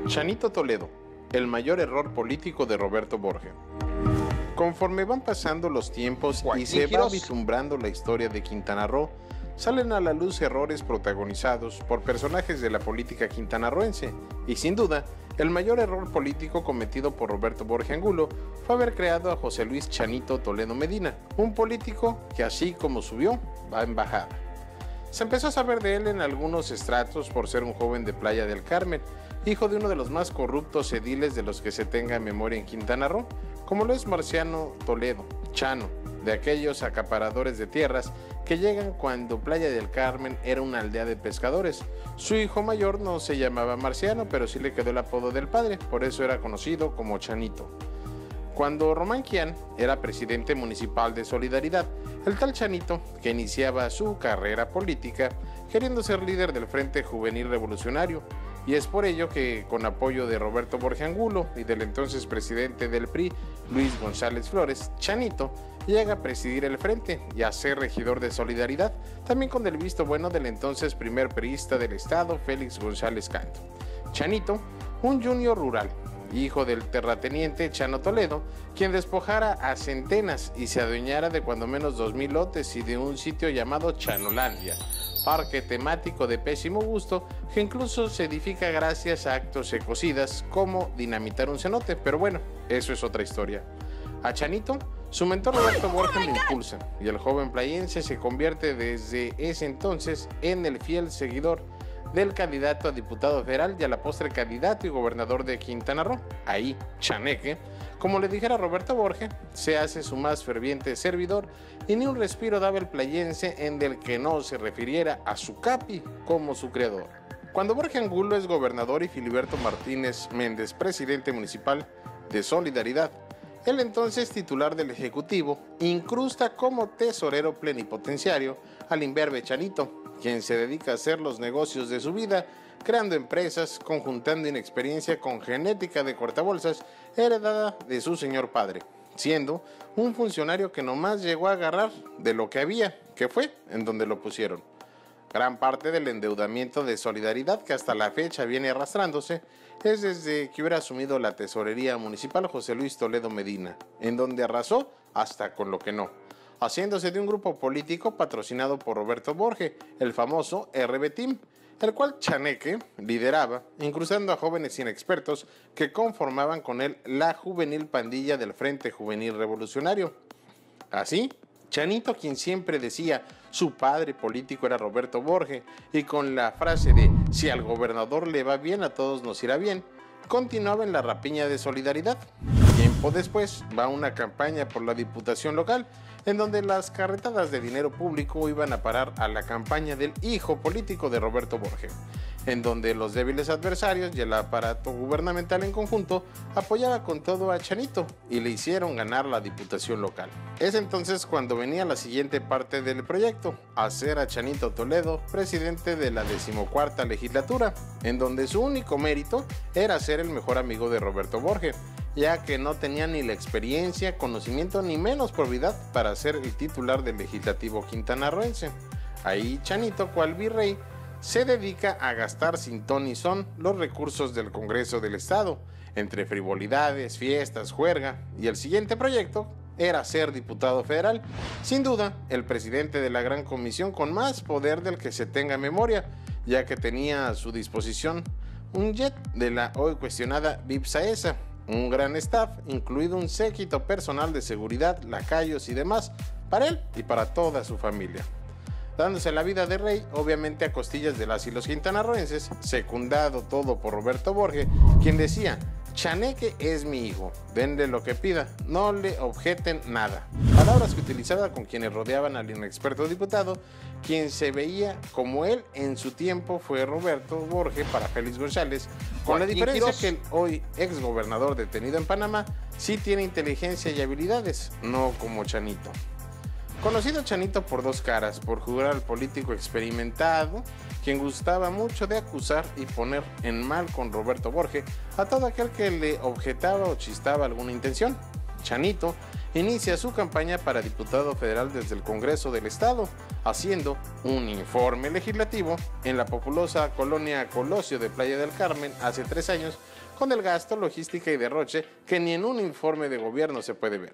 Chanito Toledo, el mayor error político de Roberto Borge. Conforme van pasando los tiempos y se va vislumbrando la historia de Quintana Roo, salen a la luz errores protagonizados por personajes de la política quintanarroense, y sin duda, el mayor error político cometido por Roberto Borge Angulo fue haber creado a José Luis Chanito Toledo Medina, un político que así como subió, va en bajada. Se empezó a saber de él en algunos estratos por ser un joven de Playa del Carmen, hijo de uno de los más corruptos ediles de los que se tenga memoria en Quintana Roo, como lo es Marciano Toledo, Chano, de aquellos acaparadores de tierras que llegan cuando Playa del Carmen era una aldea de pescadores. Su hijo mayor no se llamaba Marciano, pero sí le quedó el apodo del padre, por eso era conocido como Chanito. Cuando Román Quián era presidente municipal de Solidaridad, el tal Chanito, que iniciaba su carrera política, queriendo ser líder del Frente Juvenil Revolucionario, y es por ello que, con apoyo de Roberto Borge Angulo y del entonces presidente del PRI, Luis González Flores, Chanito llega a presidir el frente y a ser regidor de Solidaridad, también con el visto bueno del entonces primer priista del estado, Félix González Canto. Chanito, un junior rural, hijo del terrateniente Chano Toledo, quien despojara a centenas y se adueñara de cuando menos 2,000 lotes y de un sitio llamado Chanolandia, parque temático de pésimo gusto que incluso se edifica gracias a actos ecocidas como dinamitar un cenote, pero bueno, eso es otra historia. A Chanito, su mentor Roberto Borge lo impulsa y el joven playense se convierte desde ese entonces en el fiel seguidor del candidato a diputado federal y a la postre candidato y gobernador de Quintana Roo. Ahí, Chaneque, como le dijera Roberto Borge, se hace su más ferviente servidor y ni un respiro daba el playense en del que no se refiriera a su capi como su creador. Cuando Borge Angulo es gobernador y Filiberto Martínez Méndez presidente municipal de Solidaridad, el entonces titular del Ejecutivo incrusta como tesorero plenipotenciario al imberbe Chanito, quien se dedica a hacer los negocios de su vida, creando empresas, conjuntando inexperiencia con genética de cortabolsas heredada de su señor padre, siendo un funcionario que nomás llegó a agarrar de lo que había, que fue en donde lo pusieron. Gran parte del endeudamiento de Solidaridad que hasta la fecha viene arrastrándose es desde que hubiera asumido la tesorería municipal José Luis Toledo Medina, en donde arrasó hasta con lo que no, haciéndose de un grupo político patrocinado por Roberto Borge, el famoso RB Team, el cual Chaneque lideraba, incrustando a jóvenes inexpertos que conformaban con él la juvenil pandilla del Frente Juvenil Revolucionario. Así, Chanito, quien siempre decía su padre político era Roberto Borge, y con la frase de si al gobernador le va bien, a todos nos irá bien, continuaba en la rapiña de Solidaridad. Tiempo después va una campaña por la diputación local, en donde las carretadas de dinero público iban a parar a la campaña del hijo político de Roberto Borge, en donde los débiles adversarios y el aparato gubernamental en conjunto apoyaba con todo a Chanito y le hicieron ganar la diputación local. Es entonces cuando venía la siguiente parte del proyecto, hacer a Chanito Toledo presidente de la 14ª legislatura, en donde su único mérito era ser el mejor amigo de Roberto Borge, ya que no tenía ni la experiencia, conocimiento ni menos probidad para ser el titular del legislativo quintanarroense. Ahí Chanito, cual virrey, se dedica a gastar sin ton ni son los recursos del Congreso del Estado, entre frivolidades, fiestas, juerga, y el siguiente proyecto era ser diputado federal, sin duda el presidente de la Gran Comisión con más poder del que se tenga memoria, ya que tenía a su disposición un jet de la hoy cuestionada VIPSAESA, un gran staff, incluido un séquito personal de seguridad, lacayos y demás, para él y para toda su familia, dándose la vida de rey, obviamente a costillas de las y los quintanarroenses, secundado todo por Roberto Borge, quien decía: Chaneque es mi hijo, denle lo que pida, no le objeten nada. Palabras que utilizaba con quienes rodeaban al inexperto diputado, quien se veía como él en su tiempo fue Roberto Borge para Félix González, con la diferencia que el hoy exgobernador detenido en Panamá sí tiene inteligencia y habilidades, no como Chanito. Conocido Chanito por dos caras, por jugar al político experimentado, quien gustaba mucho de acusar y poner en mal con Roberto Borge a todo aquel que le objetaba o chistaba alguna intención. Chanito inicia su campaña para diputado federal desde el Congreso del Estado, haciendo un informe legislativo en la populosa colonia Colosio de Playa del Carmen hace 3 años, con el gasto, logística y derroche que ni en un informe de gobierno se puede ver.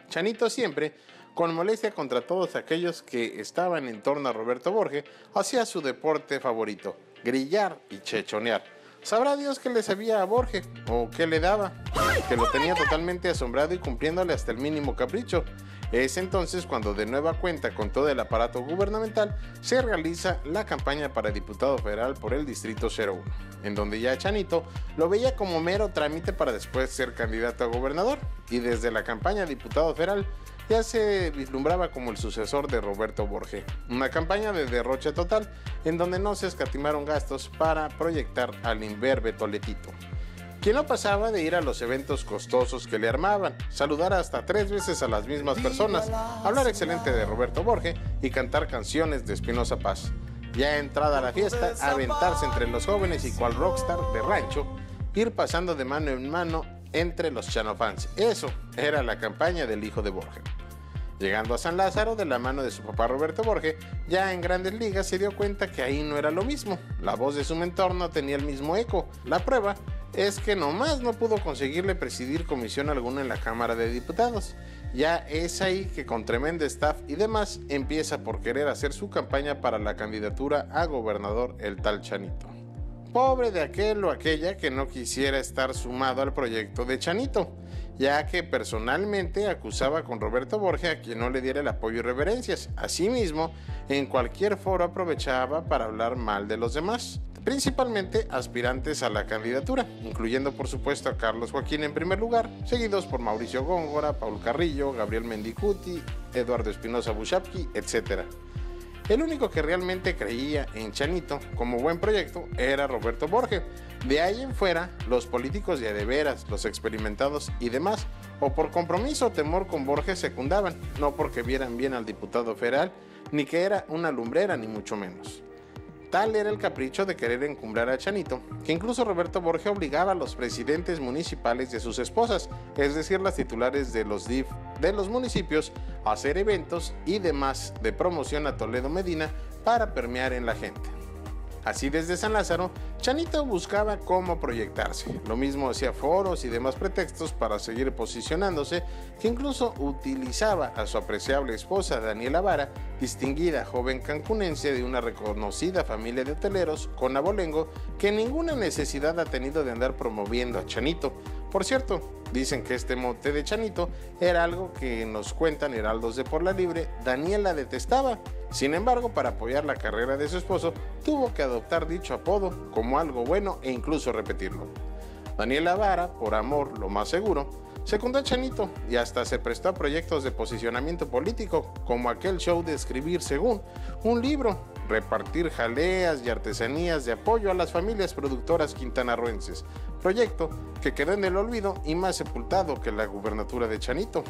Chanito siempre, con molestia contra todos aquellos que estaban en torno a Roberto Borge, hacía su deporte favorito, grillar y chechonear. Sabrá Dios qué le sabía a Borge, o qué le daba, que lo tenía totalmente asombrado y cumpliéndole hasta el mínimo capricho. Es entonces cuando de nueva cuenta con todo el aparato gubernamental se realiza la campaña para diputado federal por el Distrito 01, en donde ya Chanito lo veía como mero trámite para después ser candidato a gobernador, y desde la campaña a diputado federal ya se vislumbraba como el sucesor de Roberto Borge. Una campaña de derroche total, en donde no se escatimaron gastos para proyectar al imberbe Toletito, quien no pasaba de ir a los eventos costosos que le armaban, saludar hasta 3 veces a las mismas personas, hablar excelente de Roberto Borge y cantar canciones de Espinoza Paz. Ya entrada la fiesta, aventarse entre los jóvenes y cual rockstar de rancho, ir pasando de mano en mano entre los chanofans. Eso era la campaña del hijo de Borge. Llegando a San Lázaro de la mano de su papá Roberto Borge, ya en Grandes Ligas se dio cuenta que ahí no era lo mismo. La voz de su mentor no tenía el mismo eco. La prueba es que nomás no pudo conseguirle presidir comisión alguna en la Cámara de Diputados. Ya es ahí que con tremendo staff y demás empieza por querer hacer su campaña para la candidatura a gobernador el tal Chanito. Pobre de aquel o aquella que no quisiera estar sumado al proyecto de Chanito, ya que personalmente acusaba con Roberto Borge a quien no le diera el apoyo y reverencias. Asimismo, en cualquier foro aprovechaba para hablar mal de los demás, principalmente aspirantes a la candidatura, incluyendo por supuesto a Carlos Joaquín en primer lugar, seguidos por Mauricio Góngora, Paul Carrillo, Gabriel Mendicuti, Eduardo Espinosa Bushapki, etc. El único que realmente creía en Chanito como buen proyecto era Roberto Borge. De ahí en fuera, los políticos de veras, los experimentados y demás, o por compromiso o temor con Borge secundaban, no porque vieran bien al diputado federal, ni que era una lumbrera, ni mucho menos. Tal era el capricho de querer encumbrar a Chanito, que incluso Roberto Borge obligaba a los presidentes municipales y a sus esposas, es decir, las titulares de los DIF de los municipios, a hacer eventos y demás de promoción a Toledo Medina para permear en la gente. Así desde San Lázaro, Chanito buscaba cómo proyectarse. Lo mismo hacía foros y demás pretextos para seguir posicionándose, que incluso utilizaba a su apreciable esposa Daniela Vara, distinguida joven cancunense de una reconocida familia de hoteleros con abolengo, que ninguna necesidad ha tenido de andar promoviendo a Chanito. Por cierto, dicen que este mote de Chanito era algo que nos cuentan heraldos de Por la Libre, Daniela detestaba. Sin embargo, para apoyar la carrera de su esposo, tuvo que adoptar dicho apodo como algo bueno e incluso repetirlo. Daniela Vara, por amor, lo más seguro, secundó a Chanito y hasta se prestó a proyectos de posicionamiento político, como aquel show de escribir según un libro, repartir jaleas y artesanías de apoyo a las familias productoras quintanarroenses, proyecto que quedó en el olvido y más sepultado que la gubernatura de Chanito.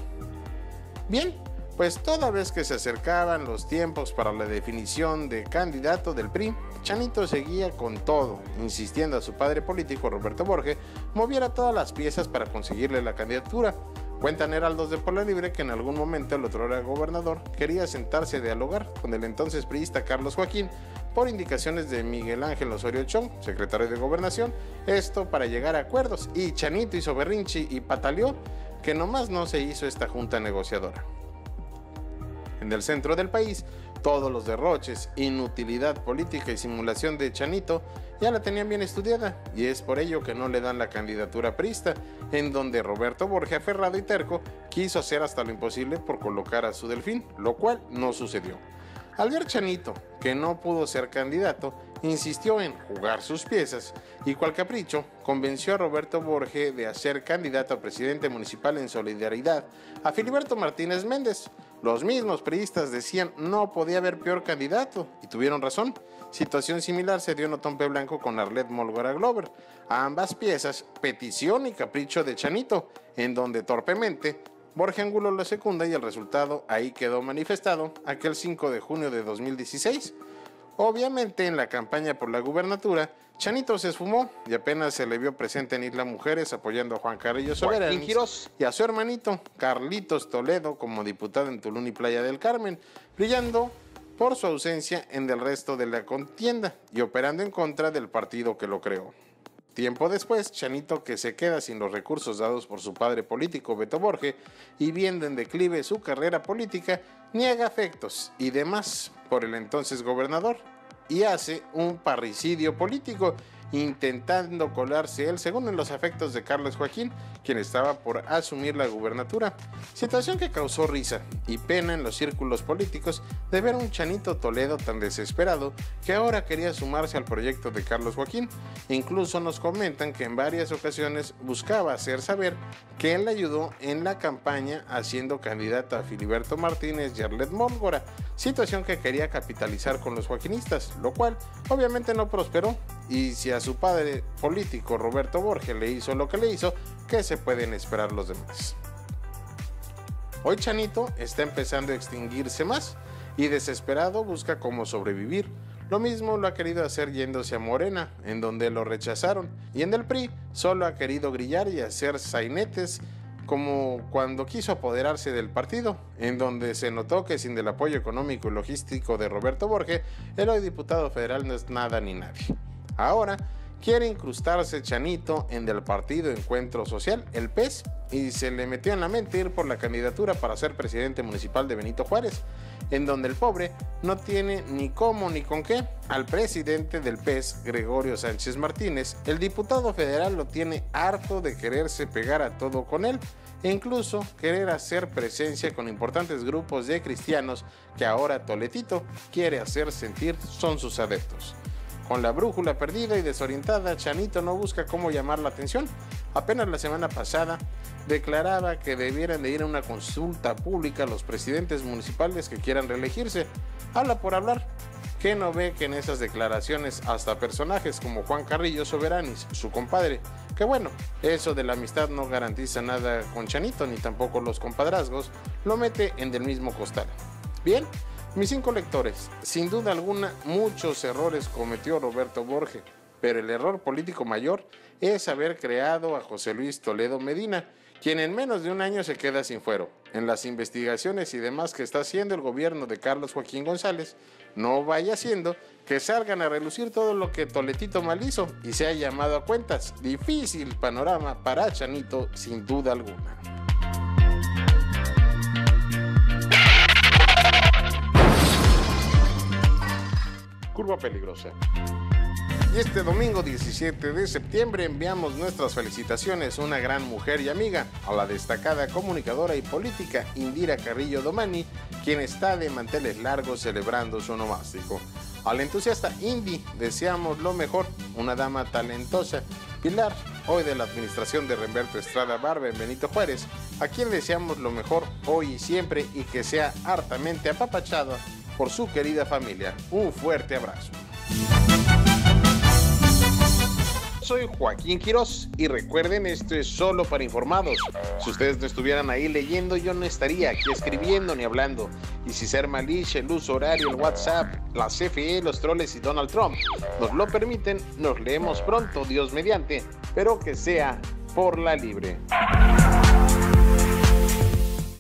Bien, pues toda vez que se acercaban los tiempos para la definición de candidato del PRI, Chanito seguía con todo, insistiendo a su padre político Roberto Borge moviera todas las piezas para conseguirle la candidatura. Cuentan heraldos de Por la Libre que en algún momento el otrora gobernador quería sentarse a dialogar con el entonces priista Carlos Joaquín por indicaciones de Miguel Ángel Osorio Chong, secretario de Gobernación, esto para llegar a acuerdos, y Chanito hizo berrinche y pataleó que nomás no se hizo esta junta negociadora. En el centro del país, todos los derroches, inutilidad política y simulación de Chanito ya la tenían bien estudiada, y es por ello que no le dan la candidatura priista, en donde Roberto Borge, aferrado y terco, quiso hacer hasta lo imposible por colocar a su delfín, lo cual no sucedió. Al ver Chanito que no pudo ser candidato, insistió en jugar sus piezas y cual capricho convenció a Roberto Borge de hacer candidato a presidente municipal en solidaridad a Filiberto Martínez Méndez. Los mismos priistas decían no podía haber peor candidato y tuvieron razón. Situación similar se dio en Otompe Blanco con Arlet Molgora Glover. A ambas piezas, petición y capricho de Chanito, en donde torpemente Borge Angulo lo secunda y el resultado ahí quedó manifestado aquel 5 de junio de 2016. Obviamente en la campaña por la gubernatura Chanito se esfumó y apenas se le vio presente en Isla Mujeres apoyando a Juan Carrillo Soberanis y a su hermanito Carlitos Toledo como diputado en Tulum y Playa del Carmen, brillando por su ausencia en el resto de la contienda y operando en contra del partido que lo creó. Tiempo después, Chanito, que se queda sin los recursos dados por su padre político Beto Borge y viendo en declive su carrera política, niega afectos y demás por el entonces gobernador y hace un parricidio político, intentando colarse él según en los afectos de Carlos Joaquín, quien estaba por asumir la gubernatura, situación que causó risa y pena en los círculos políticos de ver a un Chanito Toledo tan desesperado que ahora quería sumarse al proyecto de Carlos Joaquín. Incluso nos comentan que en varias ocasiones buscaba hacer saber que él le ayudó en la campaña haciendo candidato a Filiberto Martínez y Arlet Móngora, situación que quería capitalizar con los joaquinistas, lo cual obviamente no prosperó. Y si a su padre político Roberto Borge le hizo lo que le hizo, ¿qué se pueden esperar los demás? Hoy Chanito está empezando a extinguirse más y desesperado busca cómo sobrevivir. Lo mismo lo ha querido hacer yéndose a Morena, en donde lo rechazaron, y en el PRI solo ha querido grillar y hacer sainetes, como cuando quiso apoderarse del partido, en donde se notó que sin el apoyo económico y logístico de Roberto Borge, el hoy diputado federal no es nada ni nadie. Ahora quiere incrustarse Chanito en el partido Encuentro Social, el PES, y se le metió en la mente ir por la candidatura para ser presidente municipal de Benito Juárez, en donde el pobre no tiene ni cómo ni con qué. Al presidente del PES, Gregorio Sánchez Martínez, el diputado federal lo tiene harto de quererse pegar a todo con él, e incluso querer hacer presencia con importantes grupos de cristianos que ahora Toletito quiere hacer sentir son sus adeptos. Con la brújula perdida y desorientada, Chanito no busca cómo llamar la atención. Apenas la semana pasada declaraba que debieran de ir a una consulta pública a los presidentes municipales que quieran reelegirse. Habla por hablar. ¿Qué no ve que en esas declaraciones hasta personajes como Juan Carrillo Soberanis, su compadre, que bueno, eso de la amistad no garantiza nada con Chanito ni tampoco los compadrazgos, lo mete en el mismo costal? Bien. Mis 5 lectores, sin duda alguna, muchos errores cometió Roberto Borge, pero el error político mayor es haber creado a José Luis Toledo Medina, quien en menos de un año se queda sin fuero. En las investigaciones y demás que está haciendo el gobierno de Carlos Joaquín González, no vaya siendo que salgan a relucir todo lo que Toletito mal hizo y sea llamado a cuentas. Difícil panorama para Chanito, sin duda alguna. Curva peligrosa. Y este domingo 17 de septiembre enviamos nuestras felicitaciones a una gran mujer y amiga, a la destacada comunicadora y política Indira Carrillo Domani, quien está de manteles largos celebrando su onomástico. Al entusiasta Indy deseamos lo mejor, una dama talentosa, pilar hoy de la administración de Remberto Estrada Barba en Benito Juárez, a quien deseamos lo mejor hoy y siempre y que sea hartamente apapachada por su querida familia. Un fuerte abrazo. Soy Joaquín Quirós y recuerden, esto es solo para informados. Si ustedes no estuvieran ahí leyendo, yo no estaría aquí escribiendo ni hablando. Y si ser Maliche, el uso horario, el WhatsApp, la CFE, los troles y Donald Trump nos lo permiten, nos leemos pronto, Dios mediante, pero que sea por la libre.